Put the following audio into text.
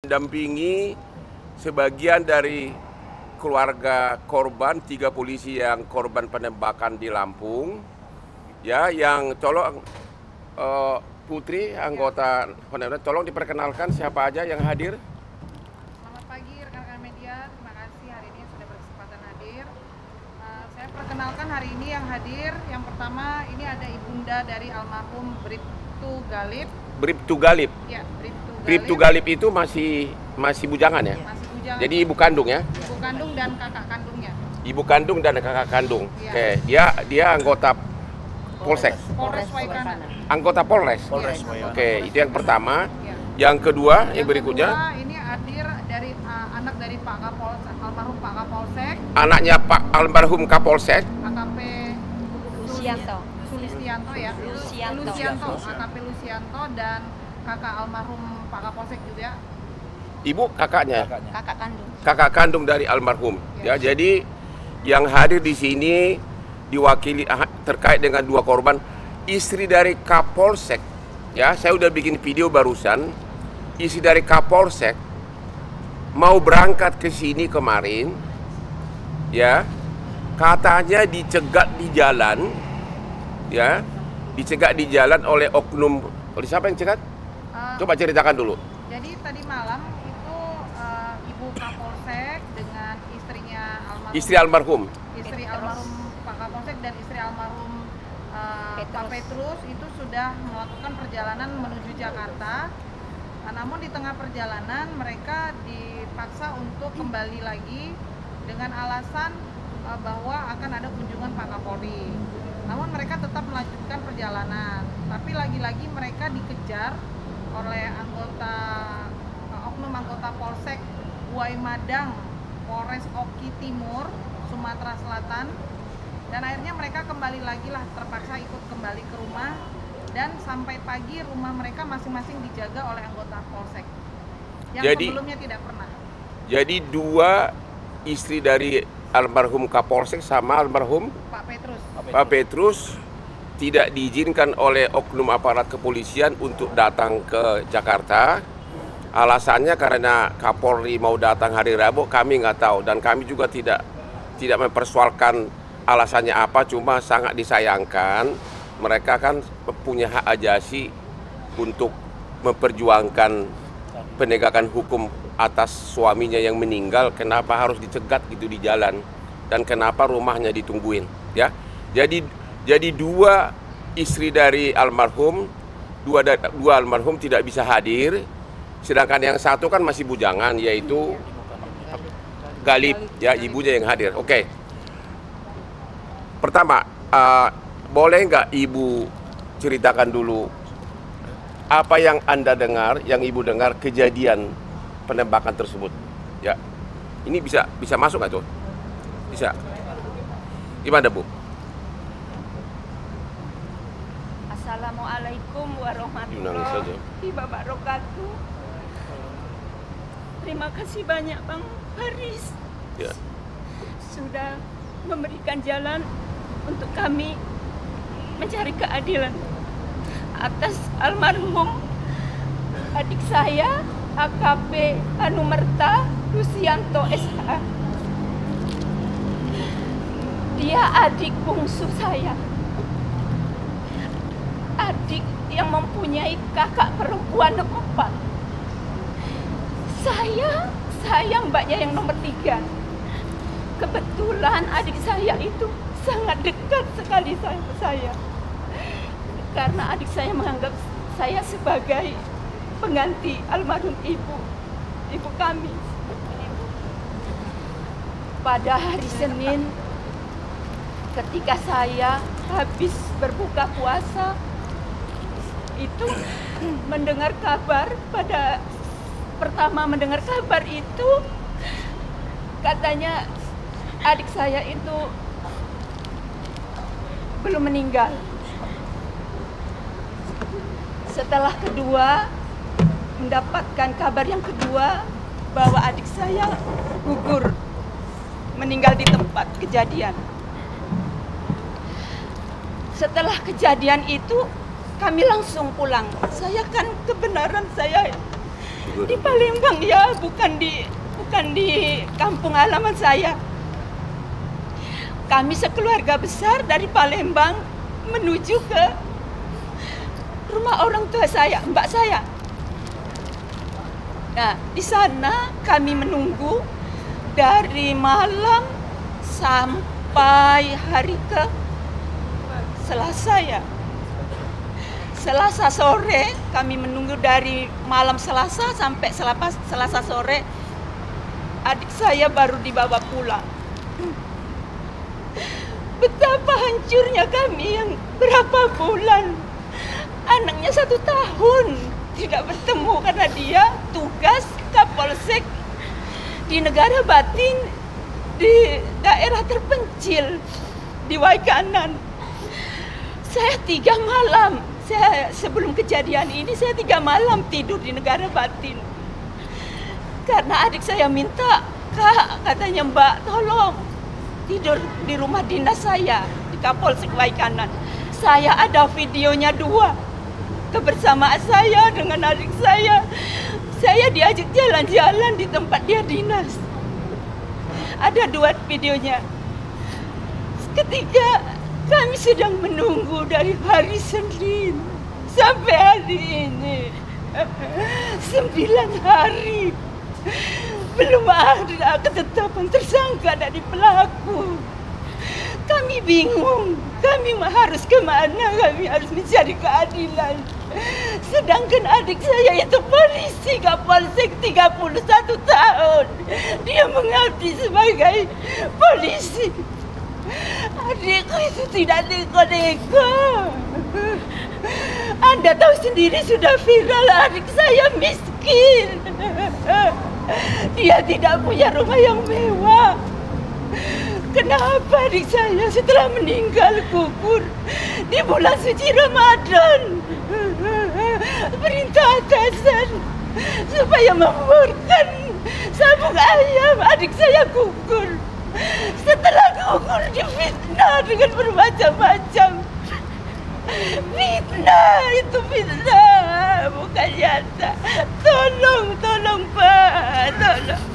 mendampingi sebagian dari keluarga korban, 3 polisi yang korban penembakan di Lampung, ya, yang tolong Putri, anggota penembakan, tolong diperkenalkan siapa aja yang hadir. Selamat pagi rekan-rekan media, terima kasih hari ini sudah berkesempatan hadir. Saya perkenalkan hari ini yang hadir, yang pertama ini ada ibunda dari almarhum Bribtu Galip. Bribtu Galip. Ya, Bribtu Galip. Bribtu Galip itu masih bujangan ya? Masih bujangan. Jadi ibu kandung ya? Ibu kandung dan kakak kandungnya. Ibu kandung dan kakak kandung. Ya. Oke, dia anggota Polsek. Polres Waikana. Anggota Polres. Polres. Oke, itu yang pertama. Ya. Yang kedua, yang berikutnya. Kedua, ini hadir dari anak dari Pak Kapolsek, almarhum Pak Kapolsek, Anaknya Pak almarhum Kapolsek. AKP Lusianto. Lusianto ya. Lusianto. AKP Lusianto dan kakak almarhum Pak Kapolsek juga. Ibu kakaknya. Kakak kandung. Kakak kandung dari almarhum. Ya, jadi yang hadir di sini diwakili terkait dengan 2 korban, istri dari Kapolsek. Ya, saya udah bikin video barusan. Istri dari Kapolsek mau berangkat ke sini kemarin. Ya. Katanya dicegat di jalan. Ya. Dicegat di jalan oleh oknum. Oleh siapa yang cegat? Coba ceritakan dulu. Jadi tadi malam itu Ibu Kapolsek dengan istrinya almarhum. Istri almarhum. Istri almarhum Pak Kapolsek dan istri almarhum Pak Petrus itu sudah melakukan perjalanan menuju Jakarta. Namun di tengah perjalanan mereka dipaksa untuk kembali lagi dengan alasan bahwa akan ada kunjungan Pak Kapolri. Namun mereka tetap melanjutkan perjalanan. Tapi lagi-lagi mereka dikejar oleh oknum anggota Polsek Buai Madang, Polres Oki Timur, Sumatera Selatan. Dan akhirnya mereka kembali lagi lah, terpaksa ikut kembali ke rumah. Dan sampai pagi rumah mereka masing-masing dijaga oleh anggota Polsek yang sebelumnya tidak pernah. Jadi 2 istri dari almarhum Kapolsek sama almarhum Pak Petrus tidak diizinkan oleh oknum aparat kepolisian untuk datang ke Jakarta. Alasannya karena Kapolri mau datang hari Rabu, kami nggak tahu, dan kami juga tidak mempersoalkan alasannya apa. Cuma sangat disayangkan mereka kan punya hak ajasi untuk memperjuangkan penegakan hukum atas suaminya yang meninggal. Kenapa harus dicegat gitu di jalan, dan kenapa rumahnya ditungguin, ya? Jadi 2 istri dari almarhum, dua almarhum tidak bisa hadir, sedangkan yang satu kan masih bujangan, yaitu Galip, ya, ibunya yang hadir. Oke. Pertama, boleh nggak Ibu ceritakan dulu apa yang Anda dengar, yang Ibu dengar kejadian penembakan tersebut? Ya, ini bisa masuk nggak tuh? Bisa. Gimana, Bu? Assalamualaikum warahmatullahi wabarakatuh. Terima kasih banyak Bang Faris, Ya. sudah memberikan jalan untuk kami mencari keadilan atas almarhum adik saya AKP Anumerta Lusianto SH. Dia adik bungsu saya, adik yang mempunyai kakak perempuan 4. Saya mbaknya yang nomor 3. Kebetulan adik saya itu sangat dekat sekali sama saya, karena adik saya menganggap saya sebagai pengganti almarhum ibu kami. Pada hari Senin, ketika saya habis berbuka puasa, itu mendengar kabar, pertama mendengar kabar itu katanya adik saya itu belum meninggal. Setelah mendapatkan kabar yang kedua bahwa adik saya gugur, meninggal di tempat kejadian. Setelah kejadian itu kami langsung pulang. Saya kan kebenaran saya Di Palembang ya, bukan di kampung halaman saya. Kami sekeluarga besar dari Palembang menuju ke rumah orang tua saya, mbak saya. Nah, di sana kami menunggu dari malam sampai hari ke Selasa ya. Selasa sore kami menunggu dari malam Selasa sampai Selasa sore. Adik saya baru dibawa pulang. Betapa hancurnya kami yang berapa bulan. Anaknya 1 tahun tidak bertemu karena dia tugas Kapolsek di negara batin di daerah terpencil di Waikanan. Saya 3 malam. Sebelum kejadian ini saya 3 malam tidur di negara batin. Karena adik saya minta, Kak, katanya Mbak, tolong tidur di rumah dinas saya di Kapolsek Waikanan. Saya ada videonya 2 kebersamaan saya dengan adik saya. Saya diajak jalan-jalan di tempat dia dinas. Ada 2 videonya. Ketika kami sedang menunggu dari hari Senin sampai hari ini 9 hari belum ada ketetapan tersangka dari pelaku. Kami bingung, kami harus kemana, kami harus mencari keadilan. Sedangkan adik saya itu polisi Kapolsek 31 tahun. Dia mengabdi sebagai polisi. Adikku itu tidak neko-neko. Anda tahu sendiri sudah viral, adik saya miskin. Dia tidak punya rumah yang mewah. Kenapa adik saya setelah meninggal gugur di bulan suci Ramadan? Perintah atasan supaya memurkan sabung ayam, adik saya gugur. Setelah gugur difitnah dengan bermacam-macam. Fitnah, itu fitnah, bukan nyata. Tolong Pak, tolong.